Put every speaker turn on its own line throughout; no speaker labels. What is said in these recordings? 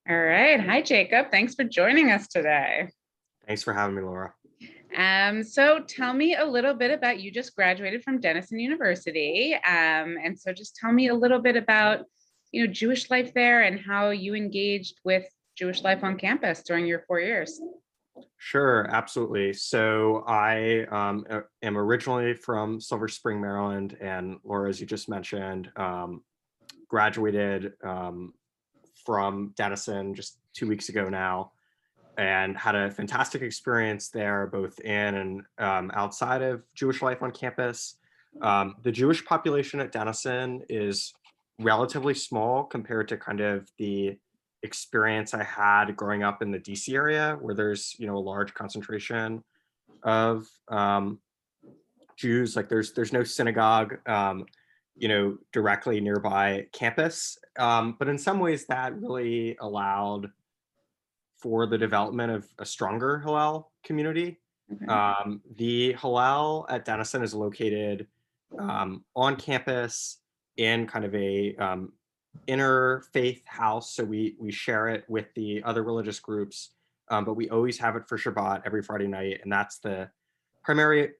All right. Hi, Jacob. Thanks for joining us today.
Thanks for having me, Laura.
So tell me a little bit about you just graduated from Denison University. And so just tell me a little bit about, Jewish life there and how you engaged with Jewish life on campus during your 4 years.
Sure, absolutely. So I am originally from Silver Spring, Maryland, and Laura, as you just mentioned, graduated from Denison just 2 weeks ago now, and had a fantastic experience there, both in and outside of Jewish life on campus. The Jewish population at Denison is relatively small compared to kind of the experience I had growing up in the DC area, where there's a large concentration of Jews. Like there's no synagogue directly nearby campus, but in some ways that really allowed for the development of a stronger Hillel community.
Okay.
The Hillel at Denison is located on campus in kind of a interfaith house. So we share it with the other religious groups, but we always have it for Shabbat every Friday night, and that's the primary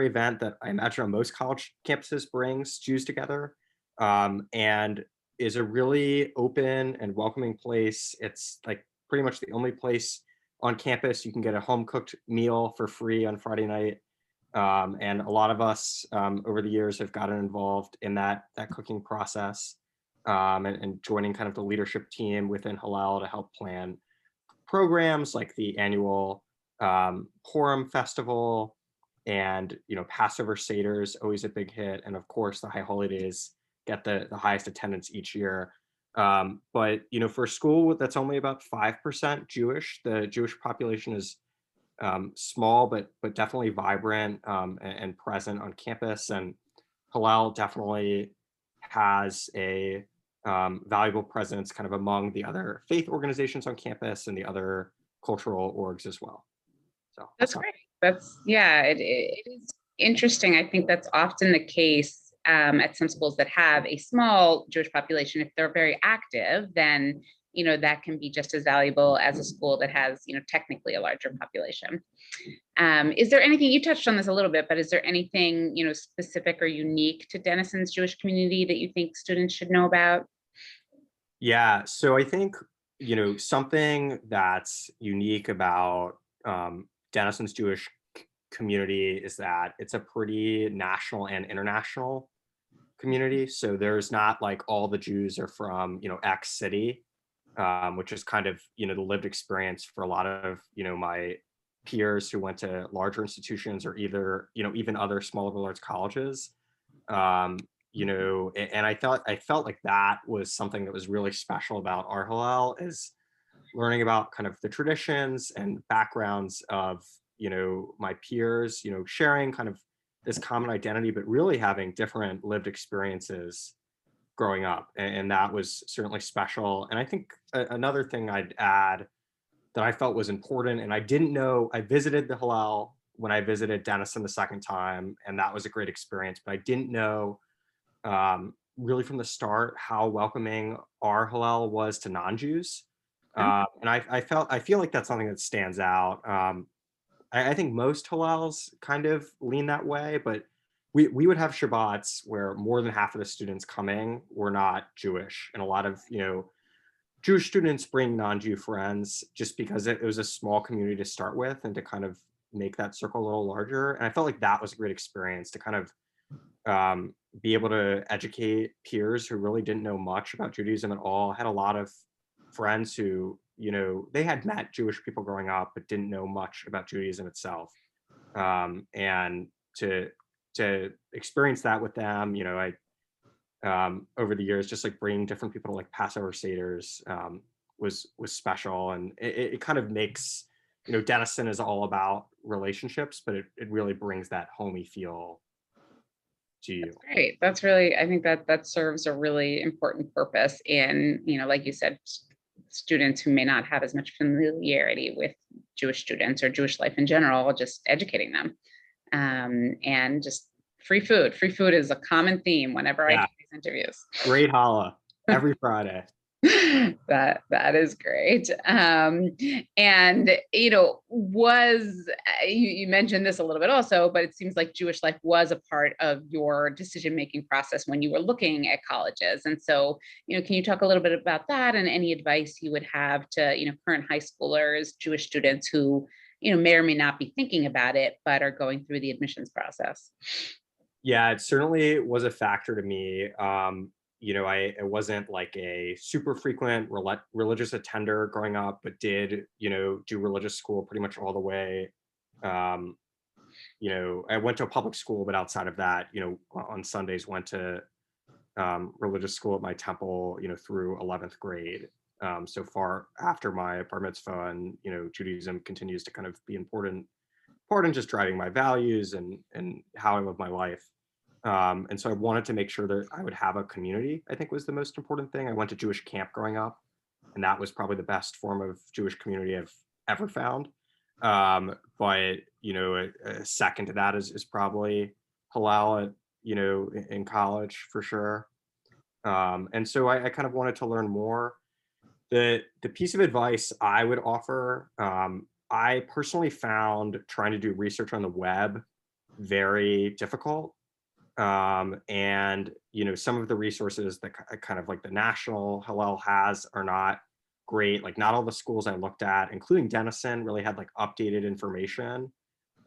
event that I imagine on most college campuses brings Jews together, and is a really open and welcoming place. It's like pretty much the only place on campus you can get a home cooked meal for free on Friday night. And a lot of us over the years have gotten involved in that cooking process, and joining kind of the leadership team within Hillel to help plan programs like the annual Purim festival, and Passover Seder is always a big hit, and of course the High Holy Days get the highest attendance each year. But for a school that's only about 5% Jewish, the Jewish population is small but definitely vibrant, and present on campus. And Hillel definitely has a valuable presence kind of among the other faith organizations on campus and the other cultural orgs as well. So
That's great. Yeah, it is interesting. I think that's often the case at some schools that have a small Jewish population. If they're very active, then that can be just as valuable as a school that has technically a larger population. Is there anything, you touched on this a little bit, but is there anything specific or unique to Denison's Jewish community that you think students should know about?
Yeah, so I think something that's unique about Denison's Jewish community is that it's a pretty national and international community. So there's not like all the Jews are from X city, which is kind of the lived experience for a lot of my peers who went to larger institutions, or either even other small liberal arts colleges. um, and I felt like that was something that was really special about our Hillel, is learning about kind of the traditions and backgrounds of my peers, sharing kind of this common identity, but really having different lived experiences growing up. And that was certainly special. And I think another thing I'd add that I felt was important, and I didn't know, I visited the Hillel when I visited Denison the second time, and that was a great experience, but I didn't know really from the start how welcoming our Hillel was to non-Jews. And I feel like that's something that stands out. I think most Hillels kind of lean that way, but we would have Shabbats where more than half of the students coming were not Jewish, and a lot of Jewish students bring non-Jew friends just because it was a small community to start with, and to kind of make that circle a little larger. And I felt like that was a great experience to kind of be able to educate peers who really didn't know much about Judaism at all. I had a lot of friends who, they had met Jewish people growing up, but didn't know much about Judaism itself. And to experience that with them, I over the years, just like bringing different people to like Passover Seders was special, and it kind of makes Denison is all about relationships, but it really brings that homey feel to you.
Great. That's really, I think that serves a really important purpose in, like you said, students who may not have as much familiarity with Jewish students or Jewish life in general, just educating them. And just free food. Free food is a common theme whenever I do
Yeah,
these interviews.
great challah every Friday.
That is great. And was you mentioned this a little bit also, but it seems like Jewish life was a part of your decision-making process when you were looking at colleges. And so, can you talk a little bit about that and any advice you would have to, current high schoolers, Jewish students who, may or may not be thinking about it, but are going through the admissions process?
Yeah, it certainly was a factor to me. I wasn't like a super frequent religious attender growing up, but did, do religious school pretty much all the way. Um, I went to a public school, but outside of that, on Sundays went to religious school at my temple, through 11th grade. So far after my bar mitzvah, and Judaism continues to kind of be important part in just driving my values and how I live my life. And so I wanted to make sure that I would have a community, I think was the most important thing. I went to Jewish camp growing up, and that was probably the best form of Jewish community I've ever found. But a second to that is probably Hillel at, in college for sure. And so I kind of wanted to learn more. The piece of advice I would offer, I personally found trying to do research on the web very difficult. And some of the resources that kind of like the national Hillel has are not great. Like not all the schools I looked at, including Denison, really had like updated information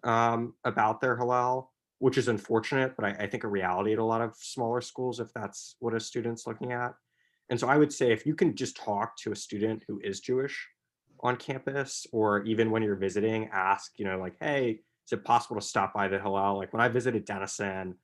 about their Hillel, which is unfortunate, but I think a reality at a lot of smaller schools if that's what a student's looking at. And so I would say if you can just talk to a student who is Jewish on campus, or even when you're visiting, ask, like, hey, is it possible to stop by the Hillel? Like when I visited Denison,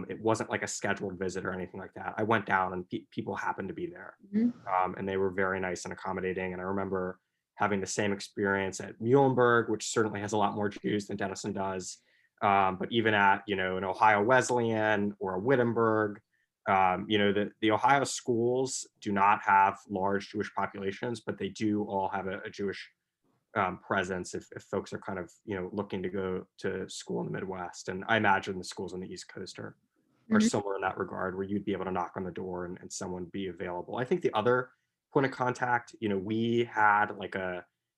it wasn't like a scheduled visit or anything like that. I went down and people happened to be there,
Mhm.
and they were very nice and accommodating. And I remember having the same experience at Muhlenberg, which certainly has a lot more Jews than Denison does. But even at, an Ohio Wesleyan or a Wittenberg, the Ohio schools do not have large Jewish populations, but they do all have a Jewish presence if folks are kind of, looking to go to school in the Midwest. And I imagine the schools on the East Coast are
Mhm.
similar in that regard, where you'd be able to knock on the door and someone be available. I think the other point of contact, we had like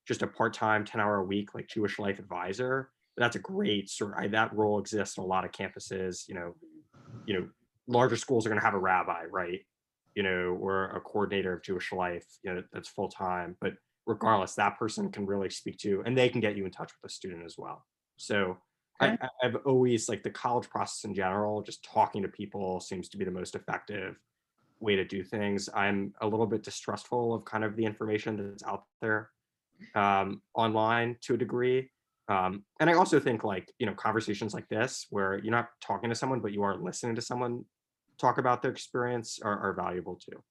just a part-time 10-hour a week, like Jewish life advisor. That's a great that role exists on a lot of campuses. You know, larger schools are going to have a rabbi, right? Or a coordinator of Jewish life, that's full time. But regardless, that person can really speak to, and they can get you in touch with a student as well. So
Okay.
I've always like the college process in general, just talking to people seems to be the most effective way to do things. I'm a little bit distrustful of kind of the information that's out there online to a degree. And I also think like, conversations like this, where you're not talking to someone, but you are listening to someone talk about their experience are valuable too.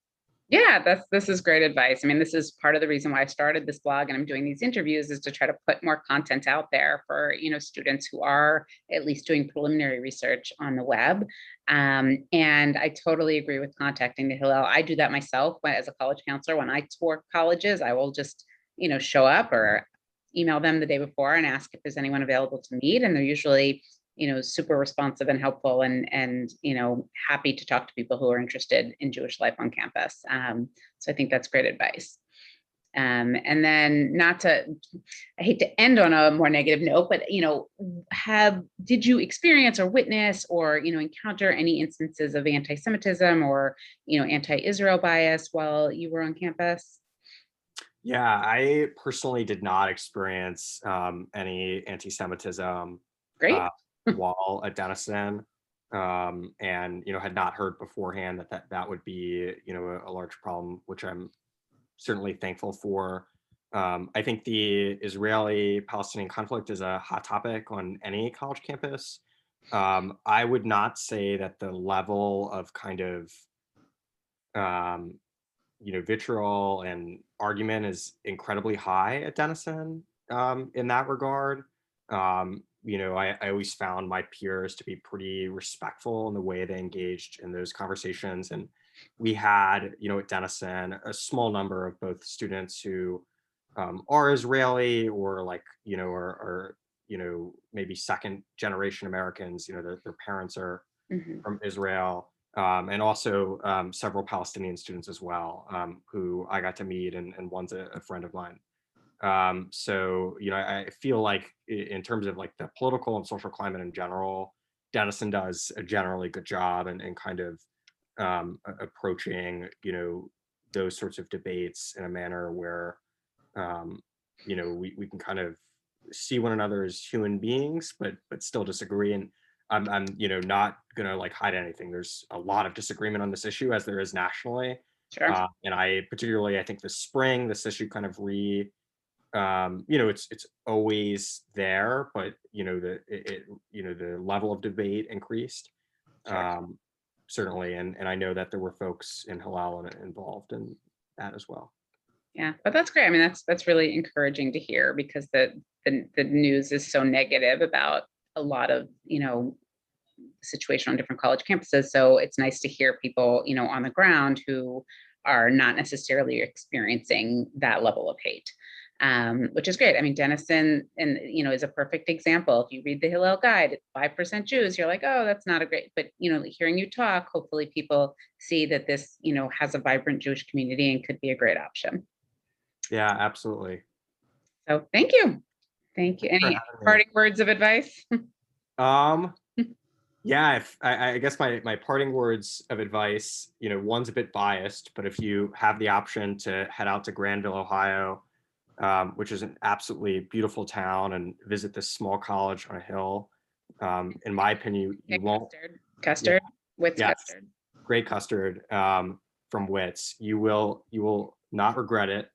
Yeah, this is great advice. I mean, this is part of the reason why I started this blog and I'm doing these interviews is to try to put more content out there for, students who are at least doing preliminary research on the web. And I totally agree with contacting the Hillel. I do that myself as a college counselor. When I tour colleges, I will just, show up or email them the day before and ask if there's anyone available to meet. And they're usually super responsive and helpful and happy to talk to people who are interested in Jewish life on campus. So I think that's great advice. And then not to, I hate to end on a more negative note, but did you experience or witness or encounter any instances of anti-Semitism or anti-Israel bias while you were on campus?
Yeah, I personally did not experience any anti-Semitism uh,
Great.
while at Denison, and had not heard beforehand that would be a large problem, which I'm certainly thankful for. I think the Israeli-Palestinian conflict is a hot topic on any college campus. I would not say that the level of kind of um, vitriol and argument is incredibly high at Denison in that regard. I always found my peers to be pretty respectful in the way they engaged in those conversations. And we had, at Denison, a small number of both students who are Israeli or like, or maybe second generation Americans, their parents are
Mhm.
from Israel. and also several Palestinian students as well, who I got to meet, and one's a friend of mine. So, I feel like in terms of like the political and social climate in general, Denison does a generally good job and kind of approaching, those sorts of debates in a manner where, um, we can kind of see one another as human beings, but still disagree. And I'm not gonna like hide anything. There's a lot of disagreement on this issue, as there is nationally.
Sure.
And I think this spring, this issue kind of it's always there, but the level of debate increased,
Sure.
um, certainly, and I know that there were folks in Hillel involved in that as well.
Yeah, but that's great. I mean, that's really encouraging to hear, because the news is so negative about a lot of, situation on different college campuses. So it's nice to hear people, on the ground who are not necessarily experiencing that level of hate, which is great. I mean, Denison, and is a perfect example. If you read the Hillel Guide, it's 5% Jews. You're like, oh, that's not a great. But hearing you talk, hopefully people see that this, has a vibrant Jewish community and could be a great option.
Yeah, absolutely.
So thank you. Thank you.
Thanks for
Any
having me.
parting words of advice?
Um, yeah, if, I guess my parting words of advice, one's a bit biased, but if you have the option to head out to Granville, Ohio, which is an absolutely beautiful town, and visit this small college on a hill, in my opinion, you won't.
Custard,
Yeah,
custard, Wits
yes,
custard.
great custard, from Wits. You will not regret it.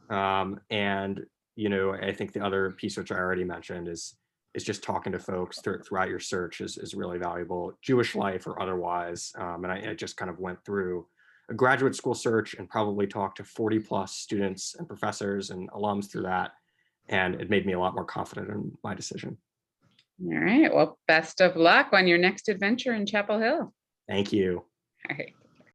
And I think the other piece, which I already mentioned, is just talking to folks throughout your search is really valuable, Jewish life or otherwise. And I just kind of went through a graduate school search and probably talked to 40 plus students and professors and alums through that, and it made me a lot more confident in my decision.
All right. Well, best of luck on your next adventure in Chapel Hill.
Thank you.
All right.